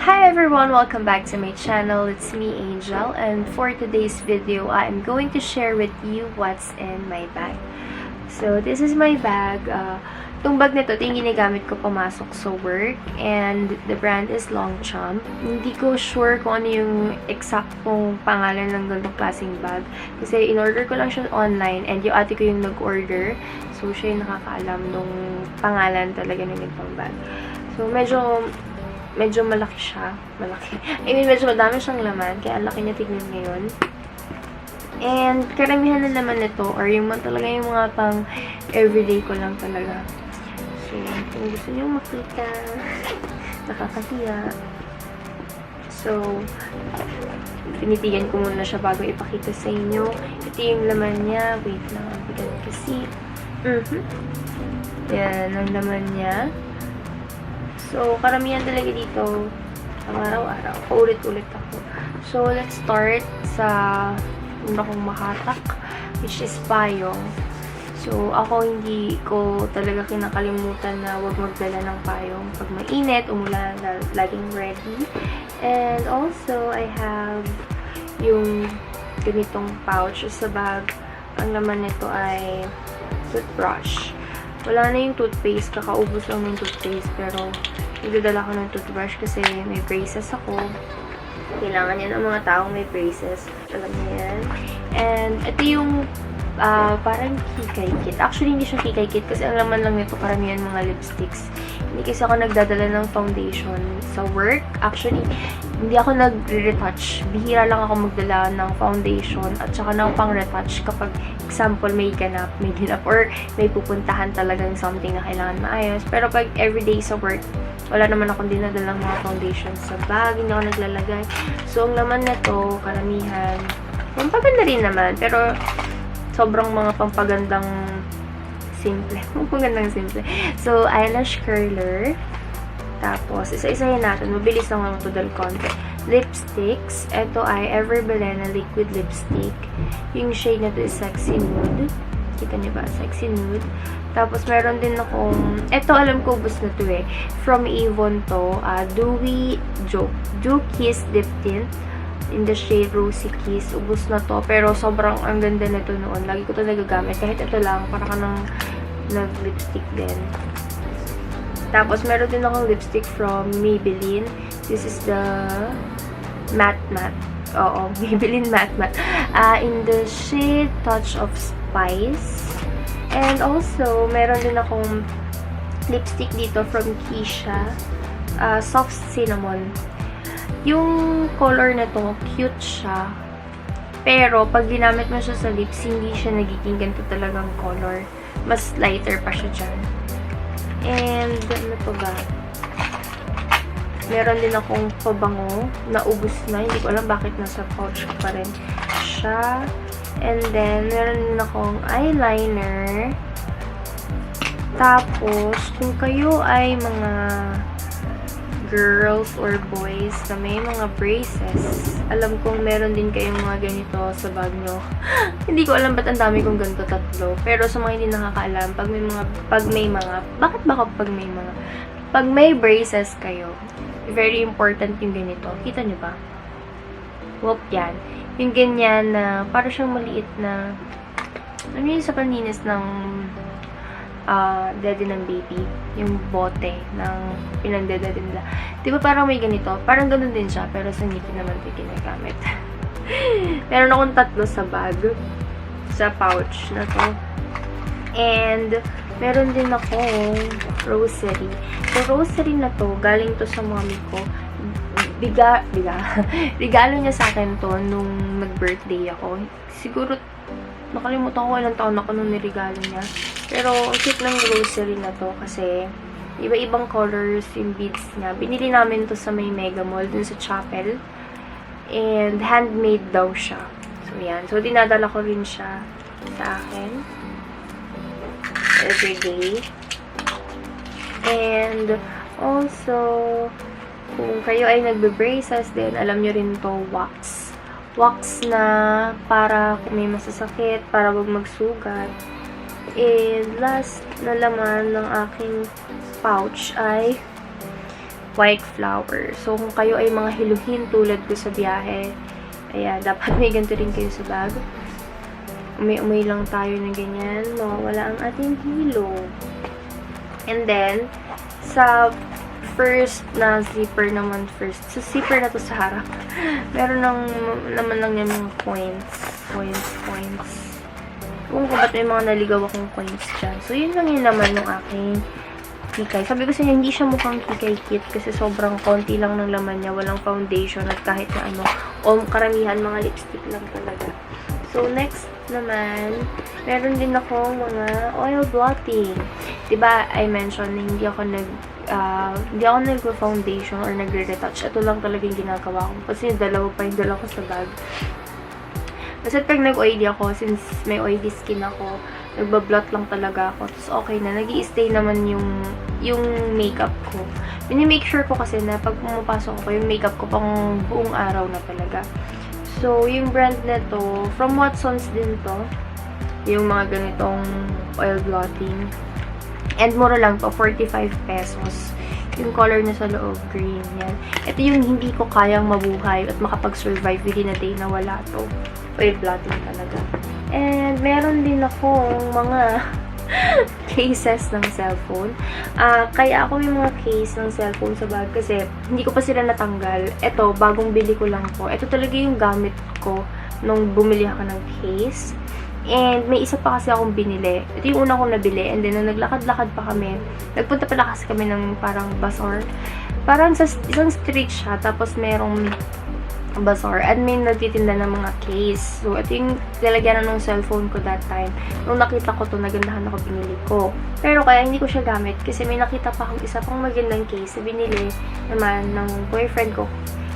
Hi everyone! Welcome back to my channel. It's me, Angel, and for today's video, I'm going to share with you what's in my bag. So, this is my bag. Itong bag na to, yung ginagamit ko pumasok sa work, and the brand is Longchamp. Hindi ko sure kung ano yung eksaktong pangalan ng ganitong klaseng bag. Kasi in-order ko lang siya online, and yung ate ko yung nag-order. So, siya yung nakakaalam nung pangalan talaga ng ganitong bag. So, medyo malaki siya. Malaki. I mean, medyo madami siyang laman. Kaya ang laki niya tignan ngayon. And, karamihan na naman nito, or yung talaga yung mga pang everyday ko lang talaga. So, kung gusto niyo makita, nakakahiya. So, tinitigan ko muna siya bago ipakita sa inyo. Ito yung laman niya. Wait lang, bigat kasi. Yan, ang laman niya. So, karamihan talaga dito, ang araw-araw, paulit-ulit ako. So, let's start sa una kong mahatak, which is payong. So, ako hindi ko talaga kinakalimutan na huwag magdala ng payong. Pag mainit, umulan, laging ready. And also, I have yung ganitong pouch sa bag. Ang laman nito ay toothbrush. Wala na yung toothpaste, kakaubos lang yung toothpaste, pero nagdadala ko ng toothbrush kasi may braces ako. Kailangan yan ng mga taong may braces. Alam niyo yan. And ito yung parang kikay kit. Actually, hindi siya kikay kit kasi ang laman lang nito karamihan mga lipsticks. Hindi kasi ako nagdadala ng foundation sa work. Actually, hindi ako nagre-retouch. Bihira lang ako magdala ng foundation at saka ng pang-retouch kapag example may ganap, or may pupuntahan talagang something na kailangan maayos. Pero pag everyday sa work, wala naman akong dinadalang mga foundation sa bag, hindi ako naglalagay. So, ang laman nito, karamihan, pampaganda rin naman, pero sobrang mga pampagandang simple. Pampagandang simple. So, eyelash curler. Tapos, isa-isahin natin. Mabilis lang ang tudal konti. Lipsticks. Ito ay Everbelena liquid lipstick. Yung shade na to is Sexy Nude. Kita niyo ba? Sexy Nude. Tapos, meron din akong, ito alam ko, ubos na to eh. From Avon to. Dewy Dew Kiss Dip Tint. In the shade Rosy Kiss. Ubos na to. Pero sobrang ang ganda na to noon. Lagi ko to nagagamit. Kahit ito lang, para ka ng lipstick din. Tapos, meron din akong lipstick from Maybelline. This is the Matte. Oo, Maybelline Matte. In the shade Touch of Spice. And also, meron din akong lipstick dito from Keisha. Soft Cinnamon. Yung color na to, cute siya. Pero, pag ginamit mo siya sa lips, hindi siya nagiging ganito talagang color. Mas lighter pa siya dyan. And, ano to ba? Meron din akong pabango na ubos na. Hindi ko alam bakit nasa pouch ko pa rin siya. And then, meron din akong eyeliner. Tapos, kung kayo ay mga girls or boys na may mga braces, alam kong meron din kayong mga ganito sa bag nyo. Hindi ko alam ba't ang dami kong ganito, tatlo. Pero sa mga hindi nakakaalam, pag may braces kayo, very important yung ganito. Kita nyo ba? Whoop, yan. Yung ganyan na, parang siyang maliit na, ano yun sa paninis ng daddy ng baby, yung bote ng pinagdadaddy nila. Di ba parang may ganito? Parang ganun din siya, pero sa ngipin naman ito ginagamit. Meron akong tatlo sa bag, sa pouch na to. And, meron din akong rosary. So, rosary na to, galing to sa mommy ko. Regalo niya sa akin to nung nag-birthday ako. Siguro, nakalimutan ko ilang taon ako nung nirigalo niya. Pero, ang cute ng rosary na to kasi iba-ibang colors yung beads niya. Binili namin to sa may Mega Mall, dun sa Chapel. And, handmade daw siya. So, yan. So, dinadala ko rin siya sa akin. Everyday. And, also, kung kayo ay nagbe-braces din, alam nyo rin to, wax. Wax na para kung may masasakit, para wag magsugat. And last na laman ng aking pouch ay white flower. So, kung kayo ay mga hiluhin tulad ko sa biyahe, ayan, dapat may ganito rin kayo sa bag. Umay lang tayo ng ganyan, mawawala ang ating hilo. And then, sa first na zipper naman sa zipper na to sa harap, meron naman lang yung mga coins. Kung ba't may mga naligaw akong coins dyan. So, yun lang yun naman yung aking kikay. Sabi ko sa inyo, hindi siya mukhang kikay kit kasi sobrang konti lang ng laman niya. Walang foundation at kahit na ano, o karamihan mga lipstick lang talaga. So, next naman, meron din akong mga oil blotting. Diba, I mentioned na hindi ako nag-foundation or nagre-retouch. Ito lang talaga yung ginagawa ko. Kasi yung dala ko sa bag. Kasi pag nag-oily ako, since may oily skin ako, nagbablot lang talaga ako. Tapos okay na, nag-i-stay naman yung makeup ko. Mini-make sure ko kasi na pag pumapasok ako, yung makeup ko pang buong araw na talaga. So, yung brand na to, from Watsons din to. Yung mga ganitong oil blotting. And mura lang to, 45 pesos. Yung color na sa loob, green. Yan. Ito yung hindi ko kayang mabuhay at makapag-survive within a day na wala to. Oil blotting talaga. And meron din akong mga cases ng cellphone. Kaya ako may mga case ng cellphone sa bag kasi hindi ko pa sila natanggal. Ito, bagong bili ko lang po. Ito talaga yung gamit ko nung bumili ako ng case. And may isa pa kasi akong binili. Ito yung una kong nabili. And then, nung naglakad-lakad pa kami, nagpunta pala kasi kami ng parang bazaar. Parang sa isang street siya. Tapos merong bazaar. And may nagtitinda ng mga case. So, ito yung lalagyan ng cellphone ko that time. Nung nakita ko to, nagandahan ako, binili ko. Pero kaya hindi ko siya gamit kasi may nakita pa akong isa pang magandang case. Binili naman ng boyfriend ko.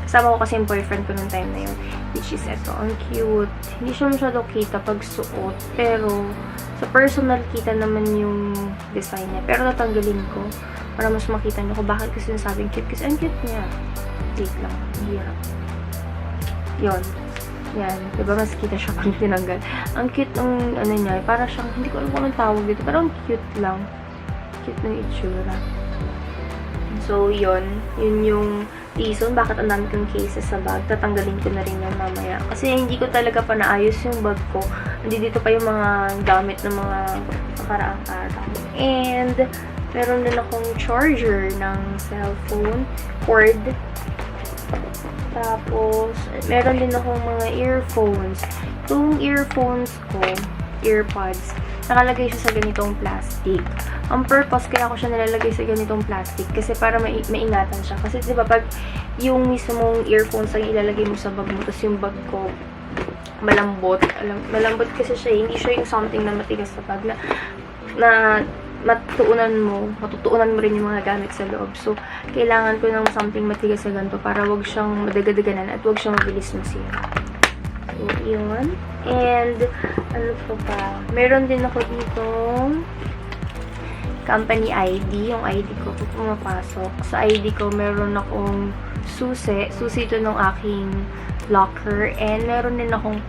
Kasama ko kasi yung boyfriend ko nung time na yun. Which is ito. Ang cute. Hindi siya masyado kita pag suot. Pero, sa personal kita naman yung design niya. Pero tatanggalin ko para mas makita niyo ko bakit kasi sinasabing cute. Kasi ang cute niya. Wait lang. Hirap. Yun. Yan. Diba mas kita siya pag tinanggal. Ang cute ng ano niya. Para siyang, hindi ko alam kung anong tawag dito. Pero ang cute lang. Cute ng itsura. So, yun. Yun yung reason bakit ang dami kong cases sa bag. Tatanggalin ko na rin yan mamaya. Kasi hindi ko talaga pa naayos yung bag ko. Hindi dito pa yung mga gamit ng mga nakaraang araw. And, meron din akong charger ng cellphone. Cord. Tapos, meron din akong mga earphones. Itong earphones ko, earpods, nakalagay siya sa ganitong plastic. Ang purpose, kaya ako siya nalalagay sa ganitong plastic kasi para maingatan siya. Kasi diba pag yung mismong earphones ang ilalagay mo sa bag mo, tapos yung bag ko malambot. Malambot kasi siya, hindi siya yung something na matigas sa bag na matutuunan mo rin yung mga gamit sa loob. So, kailangan ko ng something matigas sa ganito para wag siyang madagadaganan at wag siyang mabilis masira. So, yun. And, ano pa? Meron din ako dito company ID. Yung ID ko kung pumapasok. Sa ID ko, meron akong susi. Susi ito ng aking locker. And, meron din akong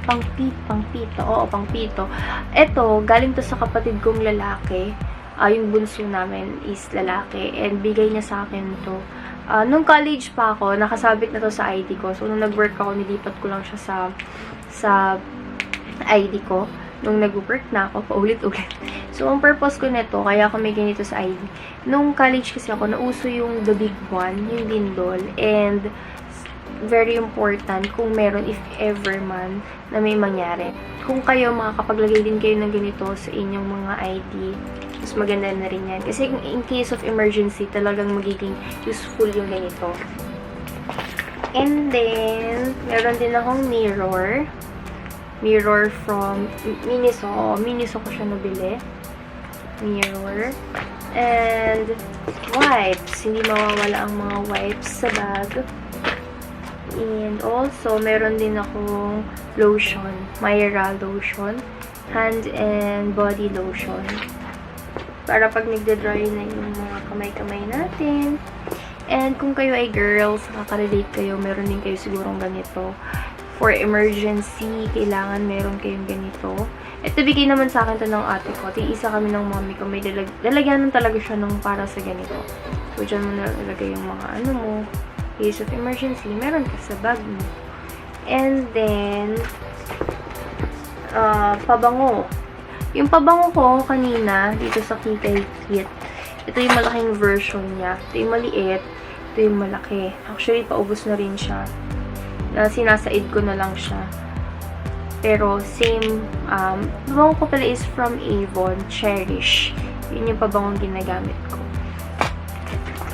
pangpito. Oo, pangpito. Ito, galing to sa kapatid kong lalaki. Yung bunso namin is lalaki. And bigay niya sa akin to. Nung college pa ako, nakasabit na to sa ID ko. So, nung nag-work ako, nilipat ko lang siya sa ID ko. Nung nag-work na ako, paulit-ulit. So, ang purpose ko nito, kaya ako may ganito sa ID. Nung college kasi ako, nauso yung the big one, yung Lindol. And, very important kung meron if ever man na may mangyari. Kung kayo makakapaglagay din kayo ng ganito sa inyong mga ID, mas maganda na rin yan. Kasi in case of emergency, talagang magiging useful yung ganito. And then, meron din akong mirror. Mirror from Miniso. Miniso ko siya nabili. Mirror. And wipes. Hindi mawawala ang mga wipes sa bag. And also, meron din akong lotion. Myra lotion. Hand and body lotion. Para pag nagda-dry na yung mga kamay-kamay natin. And kung kayo ay girls, nakaka-relate kayo, meron din kayo sigurong ganito. For emergency, kailangan meron kayong ganito. Ito, bigay naman sa akin to ng ate ko. Tiisa kami ng mommy ko. May lalagyanan talaga siya ng para sa ganito. So, dyan mo na ilagay yung mga ano mo. Case of emergency. Meron ka sa bag mo. And then, pabango. Yung pabango ko kanina, dito sa Kikay Kit, ito yung malaking version niya. Ito yung maliit. Ito yung malaki. Actually, paubos na rin siya. Sinasaid ko na lang siya. Pero, same, pabango ko pala is from Avon, Cherish. Yun yung pabangong ginagamit ko.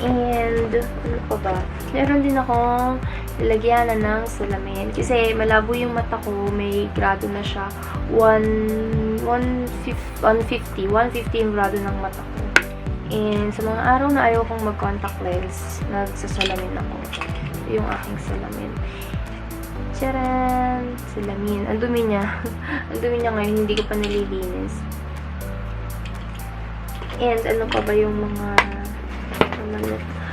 And, ano pa ba? Meron din akong lalagyanan ng salamin. Kasi, malabo yung mata ko. May grado na siya. 150 yung grado ng mata ko. And, sa mga araw na ayaw kong mag-contact lens, nagsasalamin ako. Ito yung aking salamin. Charan! Salamin. Ang dumi niya. Ang dumi niya ngayon. Hindi ko pa nililinis. And ano pa ba yung mga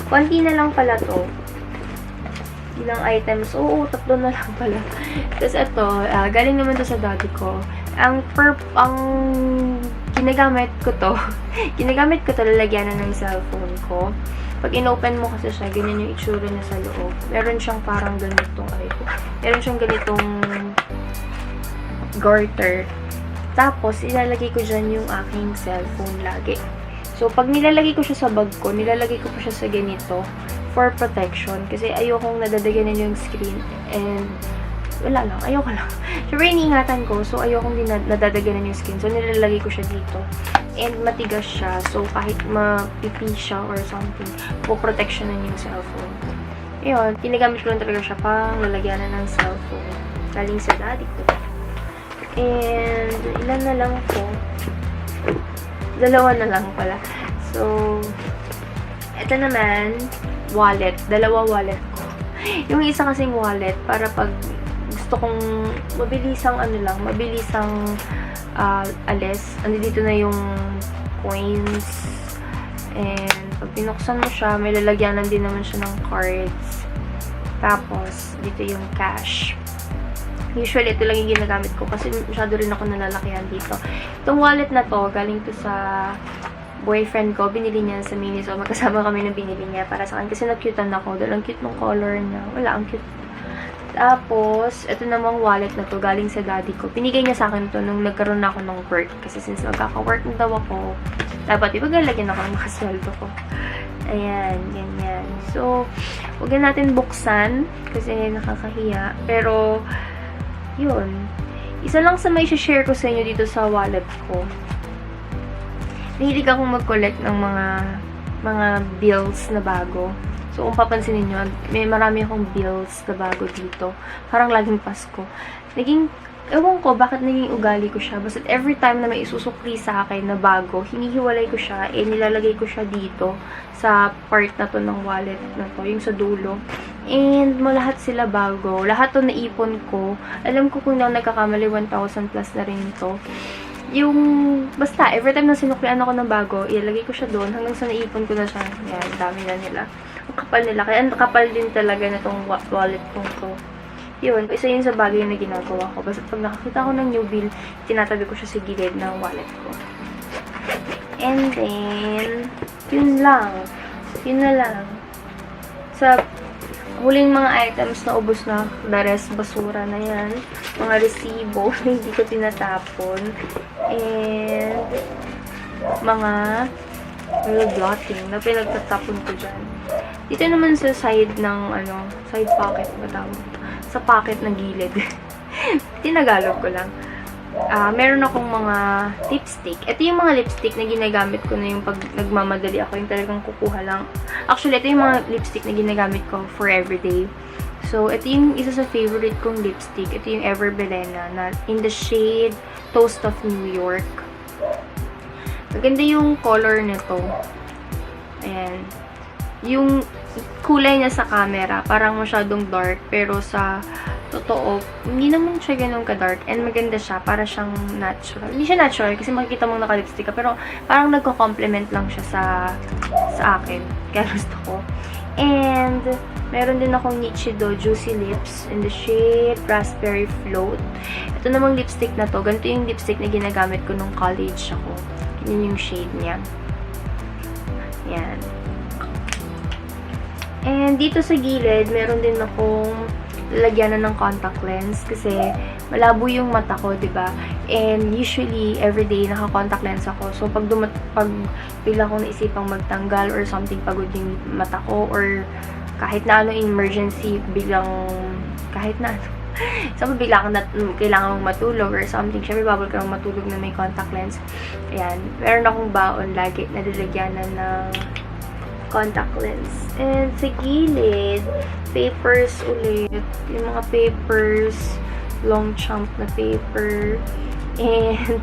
konti na lang pala to. Ilang items. Oo, 3 na lang pala. Tapos ito, galing naman to sa daddy ko. Ang ginagamit ko to, lalagyan na ng cellphone ko. Pag in-open mo kasi siya, ganyan yung itsura niya sa loob. Meron siyang parang ganitong, meron siyang ganitong garter. Tapos, ilalagay ko dyan yung aking cellphone lagi. So, pag nilalagay ko siya sa bag ko, nilalagay ko pa siya sa ganito for protection. Kasi ayokong nadadaganan yung screen. And, wala lang. Ayoko lang. Siyempre, iniingatan ko. So, ayokong nadadaganan yung screen. So, nilalagay ko siya dito. And matigas siya. So, kahit mapipi siya or something, po-protectionan yung cellphone. Ayun, ginagamit ko lang talaga siya pang lalagyanan ng cellphone. Galing sa daddy ko. And, ilan na lang po. 2 na lang pala. So, ito naman, wallet. 2 wallet ko. Yung isa kasing wallet, para pag gusto kong mabilisang alis. Andito na yung coins. And, pag pinuksan mo siya, may lalagyanan din naman siya ng cards. Tapos, dito yung cash. Usually, ito lang yung ginagamit ko kasi masyado rin ako nalalakihan dito. Itong wallet na to, galing to sa boyfriend ko. Binili niya sa Miniso. Magkasama kami ng binili niya para sa akin. Kasi na-cutean ako. Dahil ang cute ng color niya. Wala, ang cute. Tapos, ito namang wallet na to, galing sa daddy ko. Pinigay niya sa akin to nung nagkaroon na ako ng work. Kasi since magkaka-work na daw ako, dapat ipaglalagyan ako ng makasweldo ko. Ayan, ganyan. So, huwag na natin buksan kasi nakakahiya. Pero, yun. Isa lang sa may share ko sa inyo dito sa wallet ko. Nahilig akong mag-collect ng mga bills na bago. So, kung papansinin nyo, may marami akong bills na bago dito. Parang laging Pasko. Ewan ko, bakit naging ugali ko siya. Basta every time na may isusukli sa akin na bago, hinihiwalay ko siya, nilalagay ko siya dito sa part na to ng wallet na to, yung sa dulo. And, lahat sila bago. Lahat to naipon ko. Alam ko kung na nagkakamali, 1,000 plus na rin to. Basta, every time na sinuklian ako ng bago, ilalagay ko siya doon, hanggang sa naipon ko na siya. Yan, dami na nila. Ang kapal nila. Kaya ang kapal din talaga na tong wallet kong to. Yun, isa yun sa bagay na ginagawa ko. Basta pag nakakita ko ng new bill, tinatabi ko siya sa gilid ng wallet ko. And then, yun lang. Yun na lang. Sa huling mga items na ubos na, the rest, basura na yan. Mga resibo na hindi ko tinatapon. And, mga blotting na pinagtatapon ko dyan. Dito naman sa side ng, side pocket ba tawag? Sa pocket ng gilid. Tinagalog ko lang. Meron akong mga lipstick. Ito yung mga lipstick na ginagamit ko na yung pag nagmamadali ako. Yung talagang kukuha lang. Actually, ito yung mga lipstick na ginagamit ko for everyday. So, ito yung isa sa favorite kong lipstick. Ito yung Ever Belena na in the shade Toast of New York. Maganda yung color nito. Ayan. Yung kulay niya sa camera, parang masyadong dark. Pero sa totoo, hindi naman siya ganun ka-dark. And maganda siya, para siyang natural. Hindi siya natural kasi makikita mong naka-lipstick ka. Pero parang nagko-complement lang siya sa akin. Kaya gusto ko. And meron din akong Nichido Juicy Lips in the shade Raspberry Float. Ito namang lipstick na to. Ganito yung lipstick na ginagamit ko nung college ako. Yun yung shade niya. Yan. And dito sa gilid, meron din akong lalagyanan ng contact lens kasi malabo yung mata ko, diba? And usually, everyday, naka-contact lens ako. So, pag bigla akong naisipang magtanggal or something, pagod yung mata ko or kahit na ano emergency, biglang kahit na ano. So, bigla kang kailangan mong matulog or something. Siyempre, bawal ka matulog na may contact lens. Ayan. Meron akong baon lagi na lalagyanan ng contact lens. And sa gilid, papers ulit. Yung mga papers, long chunk na paper. And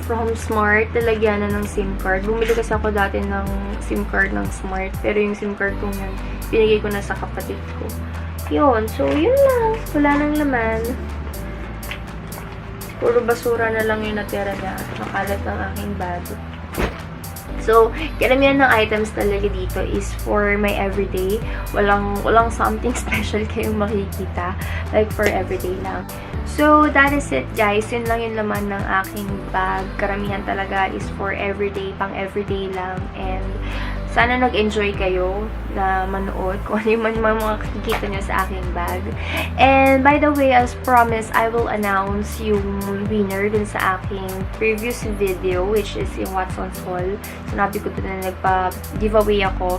from Smart, lalagyanan ng SIM card. Bumili kasi ako dati ng SIM card ng Smart. Pero yung SIM card kong yun, binigay ko na sa kapatid ko. Yun. So, yun lang. Wala nang laman. Puro basura na lang yung natira na makalat ng aking bag. So, karamihan ng items talaga dito is for my everyday. Walang something special kayong makikita. Like, for everyday lang. So, that is it, guys. Yun lang yung laman ng aking bag. Karamihan talaga is for everyday, pang everyday lang. And, sana nag-enjoy kayo na manood kung ano yung mga kakikita nyo sa aking bag. And, by the way, as promised, I will announce yung winner dun sa aking previous video, which is yung Watson's Haul. Sinabi ko dun na nagpa-giveaway ako.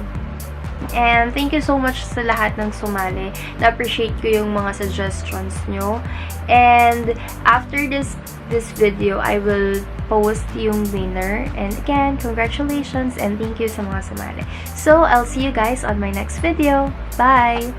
And thank you so much sa lahat ng sumali. Na-appreciate ko yung mga suggestions nyo. And after this video, I will post yung winner. And again, congratulations and thank you sa mga sumali. So, I'll see you guys on my next video. Bye!